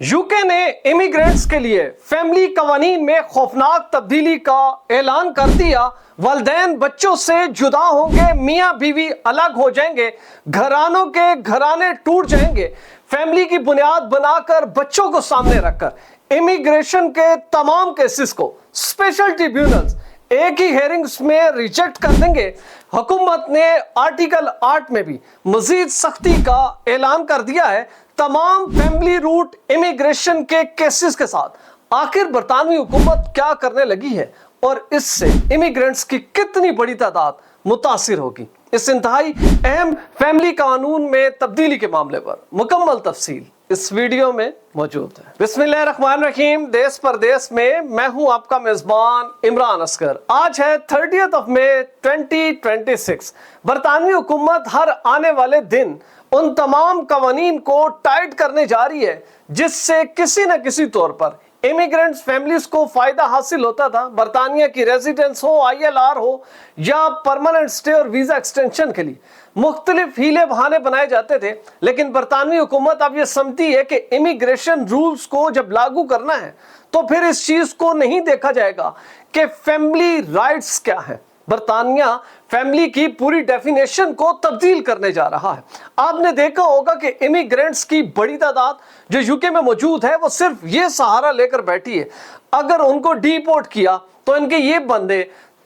UK ने immigrants के लिए फैमिली कवानीन में खौफनाक तब्दीली का ऐलान कर दिया। वालिदैन बच्चों से जुदा होंगे, मियाँ बीवी अलग हो जाएंगे, घरानों के घराने टूट जाएंगे। फैमिली की बुनियाद बनाकर बच्चों को सामने रखकर इमिग्रेशन के तमाम केसेस को स्पेशल ट्रिब्यूनल्स एक ही हेयरिंग्स में रिजेक्ट कर देंगे। हुकूमत ने आर्टिकल 8 में भी मजीद सख्ती का ऐलान कर दिया है। तमाम फैमिली रूट इमिग्रेशन के केसेस के साथ आखिर बरतानवी हुकूमत क्या करने लगी है और इससे इमिग्रेंट्स की कितनी बड़ी तादाद मुतासिर होगी। इस इंतहाई अहम फैमिली कानून में तब्दीली के मामले पर मुकम्मल तफसील इस वीडियो में मौजूद है। बिस्मिल्लाहिर्रहमानिर्रहीम। देश परदेश में मैं हूं आपका मेजबान इमरान असगर। आज है 30 मई 2026। बरतानवी हुकूमत हर आने वाले दिन उन तमाम कवानीन को टाइट करने जा रही है जिससे किसी न किसी तौर पर इमिग्रेंट्स फैमिलीज को फायदा हासिल होता था। बरतानिया की रेजिडेंस हो, ILR हो या परमानेंट स्टे और वीजा एक्सटेंशन के लिए मुख्तलिफ हीले बहाने बनाए जाते थे। लेकिन बरतानवी हुकूमत अब यह समझती है कि इमिग्रेशन रूल्स को जब लागू करना है तो फिर इस चीज को नहीं देखा जाएगा कि फैमिली राइट्स क्या है। बरतानिया फैमिली की पूरी डेफिनेशन को तब्दील करने जा रहा है। आपने देखा होगा कि इमिग्रेंट्स की बड़ी तादाद जो यूके में मौजूद है वो सिर्फ ये सहारा लेकर बैठी है, अगर उनको डिपोर्ट किया तो इनके ये बंदे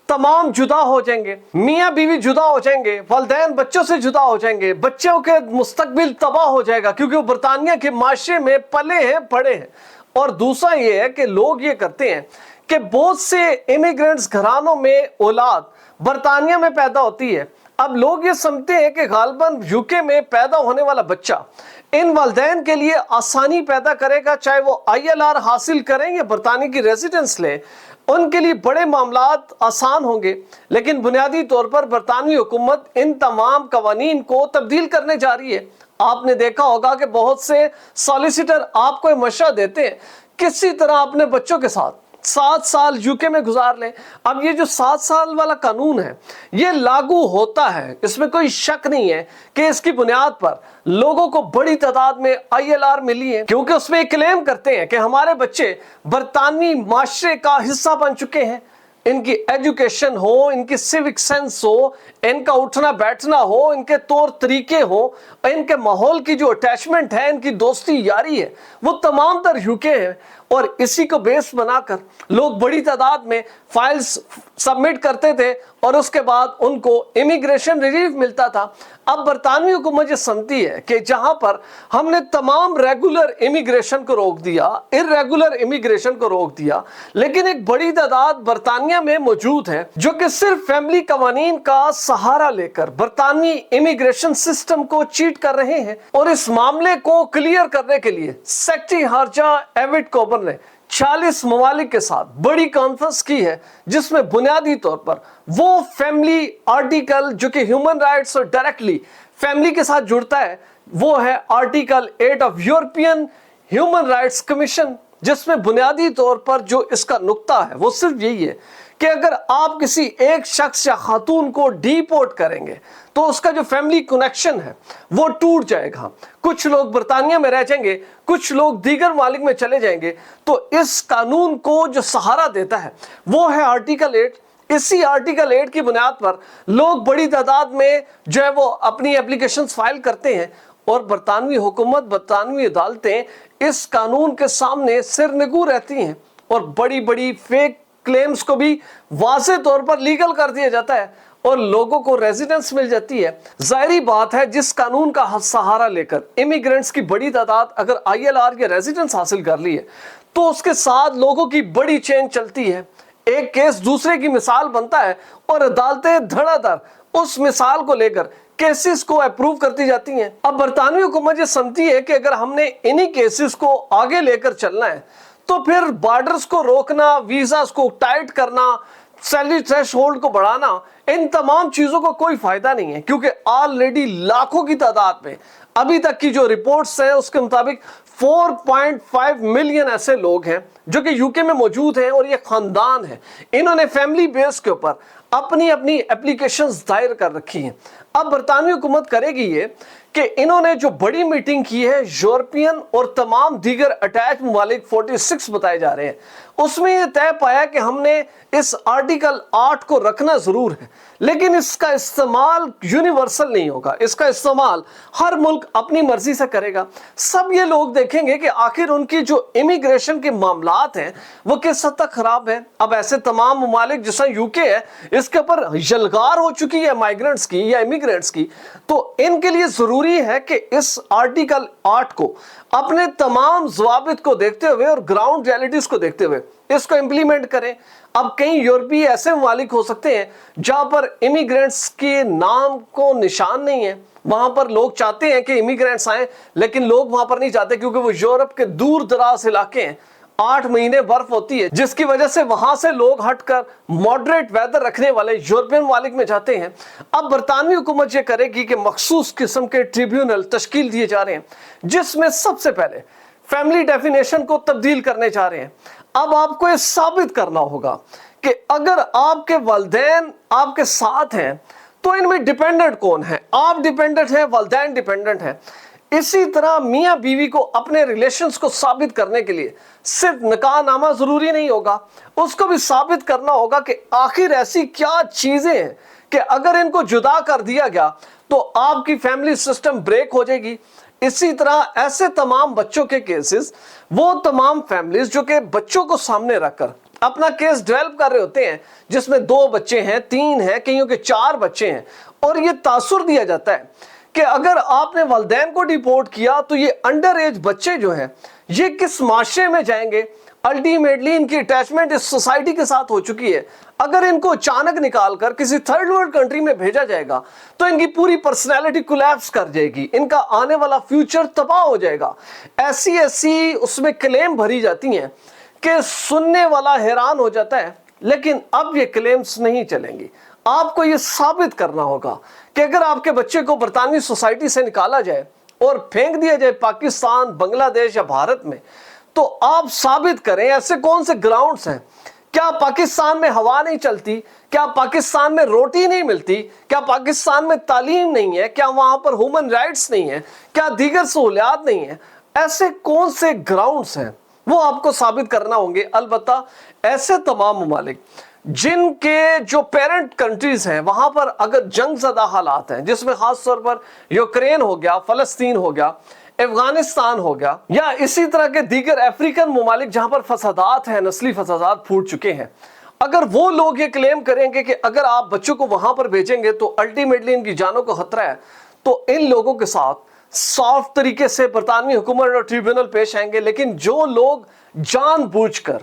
तमाम जुदा हो जाएंगे, मियाँ बीवी जुदा हो जाएंगे, वालिदैन बच्चों से जुदा हो जाएंगे, बच्चों के मुस्तकबिल तबाह हो जाएगा क्योंकि वो बरतानिया के माशरे में पले हैं, पड़े हैं। और दूसरा ये है कि लोग ये करते हैं कि बहुत से इमिग्रेंट्स घरानों में औलाद बरतानिया में पैदा होती है। अब लोग ये समझते हैं कि गालबन यूके में पैदा होने वाला बच्चा इन वालिदैन के लिए आसानी पैदा करेगा, चाहे वो ILR हासिल करें या बरतानिया की रेजिडेंस लें, उनके लिए बड़े मामलात आसान होंगे। लेकिन बुनियादी तौर पर बरतानवी हुकूमत इन तमाम कवानीन को तब्दील करने जा रही है। आपने देखा होगा कि बहुत से सॉलिसिटर आपको मशवरा देते हैं किसी तरह अपने बच्चों के साथ 7 साल यूके में गुजार लें। अब ये जो 7 साल वाला कानून है ये लागू होता है, इसमें कोई शक नहीं है कि इसकी बुनियाद पर लोगों को बड़ी तादाद में ILR मिली है, क्योंकि उसमें क्लेम करते हैं कि हमारे बच्चे बरतानवी माशरे का हिस्सा बन चुके हैं। इनकी एजुकेशन हो, इनकी सिविक सेंस हो, इनका उठना बैठना हो, इनके तौर तरीके हो, इनके माहौल की जो अटैचमेंट है, इनकी दोस्ती यारी है, वो तमाम तर यूके है। और इसी को बेस बनाकर लोग बड़ी तादाद में फाइल्स सबमिट करते थे और उसके बाद उनको इमिग्रेशन रिलीफ मिलता था। अब बरतानवी हुकूमत ये समझती है कि जहां पर हमने तमाम रेगुलर इमिग्रेशन को रोक दिया, इर्रेगुलर इमिग्रेशन को रोक दिया, लेकिन एक बड़ी तादाद बरतानिया में मौजूद है जो कि सिर्फ फैमिली कवानीन का सहारा लेकर बरतानवी इमिग्रेशन सिस्टम को चीट कर रहे हैं। और इस मामले को क्लियर करने के लिए सेक्रेटरी हार्जा एविड कोबर ने 40 ममालिक के साथ बड़ी कॉन्फ्रेंस की है जिसमें बुनियादी तौर पर वो फैमिली आर्टिकल जो कि ह्यूमन राइट्स और डायरेक्टली फैमिली के साथ जुड़ता है वो है article 8 of European human rights commission, जिसमें बुनियादी तौर पर जो इसका नुक्ता है वो सिर्फ यही है कि अगर आप किसी एक शख्स या खातून को डिपोर्ट करेंगे तो उसका जो फैमिली कनेक्शन है वो टूट जाएगा। कुछ लोग बरतानिया में रह जाएंगे, कुछ लोग दीगर मालिक में चले जाएंगे। तो इस कानून को जो सहारा देता है वो है आर्टिकल 8। इसी आर्टिकल 8 की बुनियाद पर लोग बड़ी तादाद में जो है वो अपनी एप्लीकेशंस फाइल करते हैं और बरतानवी हुकूमत, बरतानवी अदालतें इस कानून के सामने सिरनिगू रहती हैं और बड़ी बड़ी फेक क्लेम्स को भी वाज़े तौर पर लीगल कर दिया जाता है और लोगों को रेजिडेंस मिल जाती है। जाहिर बात है जिस कानून का सहारा लेकर इमिग्रेंट्स की बड़ी तादाद अगर ILR या रेजिडेंस हासिल कर ली है तो उसके साथ लोगों की बड़ी चेन चलती है, एक केस दूसरे की मिसाल बनता है और अदालतें धड़ाधड़ उस मिसाल को लेकर केसेस को अप्रूव करती जाती हैं। अब बरतानवी हुकूमत ये समझती है कि अगर हमने इन्हीं केसेस को आगे लेकर चलना है तो फिर बॉर्डर्स को रोकना, वीजास को टाइट करना, सैलरी थ्रेशोल्ड को बढ़ाना, इन तमाम चीजों का कोई फायदा नहीं है, क्योंकि ऑलरेडी लाखों की तादाद में अभी तक की जो रिपोर्ट्स हैं उसके मुताबिक 4.5 मिलियन ऐसे लोग हैं जो कि यूके में मौजूद हैं और ये खानदान है। इन्होंने फैमिली बेस के ऊपर अपनी अपनी एप्लीकेशंस दायर कर रखी हैं। अब बरतानवी हुकूमत करेगी ये कि इन्होंने जो बड़ी मीटिंग की है यूरोपियन और तमाम दीगर अटैच ममालिक 46 बताए जा रहे हैं, उसमें यह तय पाया कि हमने इस आर्टिकल 8 को रखना जरूर है, लेकिन इसका इस्तेमाल यूनिवर्सल नहीं होगा। इसका इस्तेमाल हर मुल्क अपनी मर्जी से करेगा। सब ये लोग देखेंगे कि आखिर उनकी जो इमिग्रेशन के मामलात हैं वो किस हद तक खराब है। अब ऐसे तमाम ममालिक जैसा यूके है, इसके ऊपर यलगार हो चुकी है माइग्रेंट्स की या इमिग्रेंट्स की, तो इनके लिए जरूरी है कि इस आर्टिकल 8 को अपने तमाम ज़वाबित को देखते हुए और ग्राउंड रियलिटीज को देखते हुए इसको इंप्लीमेंट करें। अब कई यूरोपीय ऐसे ममालिक हो सकते हैं जहां पर इमिग्रेंट्स के नाम को निशान नहीं है, वहां पर लोग चाहते हैं कि इमिग्रेंट्स आए, लेकिन लोग वहां पर नहीं जाते क्योंकि वो यूरोप के दूर दराज इलाके हैं, 8 महीने बर्फ होती है, जिसकी वजह से वहां से लोग हटकर मॉडरेट वेदर रखने वाले यूरोपियन ममालिक में जाते हैं। अब बरतानवी हुकूमत ये करेगी कि मखसूस किस्म के ट्रिब्यूनल तश्कील दिए जा रहे हैं, जिसमें सबसे पहले फैमिली डेफिनेशन को तब्दील करने जा रहे हैं। अब आपको ये साबित करना होगा कि अगर आपके वालिदैन आपके साथ हैं तो इनमें डिपेंडेंट कौन है। आप डिपेंडेंट हैं, वालिदैन डिपेंडेंट हैं। इसी तरह मियाँ बीवी को अपने रिलेशंस को साबित करने के लिए सिर्फ निकाहनामा जरूरी नहीं होगा, उसको भी साबित करना होगा कि आखिर ऐसी क्या चीजें हैं कि अगर इनको जुदा कर दिया गया तो आपकी फैमिली सिस्टम ब्रेक हो जाएगी। इसी तरह ऐसे तमाम बच्चों के केसेस, वो तमाम फैमिलीज जो कि बच्चों को सामने रखकर अपना केस डेवलप कर रहे होते हैं, जिसमें 2 बच्चे हैं, 3 हैं, कईयों के 4 बच्चे हैं, और ये तासुर दिया जाता है कि अगर आपने वालिदैन को डिपोर्ट किया तो ये अंडर एज बच्चे जो हैं ये किस माशरे में जाएंगे। अल्टीमेटली इनकी अटैचमेंट इस सोसाइटी के साथ हो चुकी है। अगर इनको अचानक निकालकर किसी थर्ड वर्ल्ड कंट्री में भेजा जाएगा तो इनकी पूरी पर्सनैलिटी कोलैप्स कर जाएगी, इनका आने वाला फ्यूचर तबाह हो जाएगा। ऐसी उसमें क्लेम भरी जाती हैं कि सुनने वाला हैरान हो जाता है, लेकिन अब ये क्लेम्स नहीं चलेंगी। आपको ये साबित करना होगा कि अगर आपके बच्चे को बरतानवी सोसाइटी से निकाला जाए और फेंक दिया जाए पाकिस्तान, बांग्लादेश या भारत में, तो आप साबित करें ऐसे कौन से ग्राउंड्स हैं। क्या पाकिस्तान में हवा नहीं चलती? क्या पाकिस्तान में रोटी नहीं मिलती? क्या पाकिस्तान में तालीम नहीं है? क्या वहां पर ह्यूमन राइट्स नहीं है? क्या दीगर सहूलियात नहीं है? ऐसे कौन से ग्राउंड्स हैं, वो आपको साबित करना होंगे। अलबत्ता ऐसे तमाम ममालिक जिनके जो पेरेंट कंट्रीज हैं वहां पर अगर जंग ज़दा हालात हैं, जिसमें खास तौर पर यूक्रेन हो गया, फलस्तीन हो गया, अफगानिस्तान हो गया, या इसी तरह के दीगर अफ्रीकन ममालिक जहां पर फसादात हैं, नस्ली फसादात फूट चुके हैं, अगर वो लोग ये क्लेम करेंगे कि अगर आप बच्चों को वहां पर भेजेंगे तो अल्टीमेटली इनकी जानों को खतरा है, तो इन लोगों के साथ सॉफ्ट तरीके से बरतानवी हुकूमत और ट्रिब्यूनल पेश आएंगे। लेकिन जो लोग जानबूझकर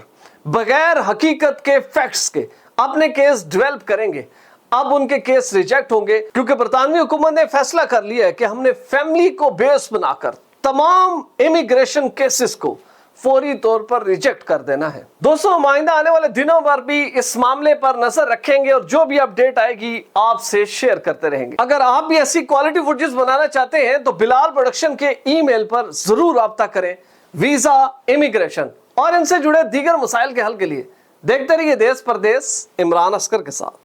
बगैर हकीकत के, फैक्ट्स के अपने केस डेवलप करेंगे, अब उनके केस रिजेक्ट होंगे, क्योंकि बरतानवी हुकूमत ने फैसला कर लिया है कि हमने फैमिली को बेस बनाकर तमाम इमिग्रेशन केसेस को फौरी तौर पर रिजेक्ट कर देना है। दोस्तों, हम आइंदा आने वाले दिनों पर भी इस मामले पर नजर रखेंगे और जो भी अपडेट आएगी आपसे शेयर करते रहेंगे। अगर आप भी ऐसी क्वालिटी फुटेज बनाना चाहते हैं तो बिलाल प्रोडक्शन के ईमेल पर जरूर राब्ता करें। वीजा, इमिग्रेशन और इनसे जुड़े दीगर मसाइल के हल के लिए देखते रहिए देश परदेश इमरान असकर के साथ।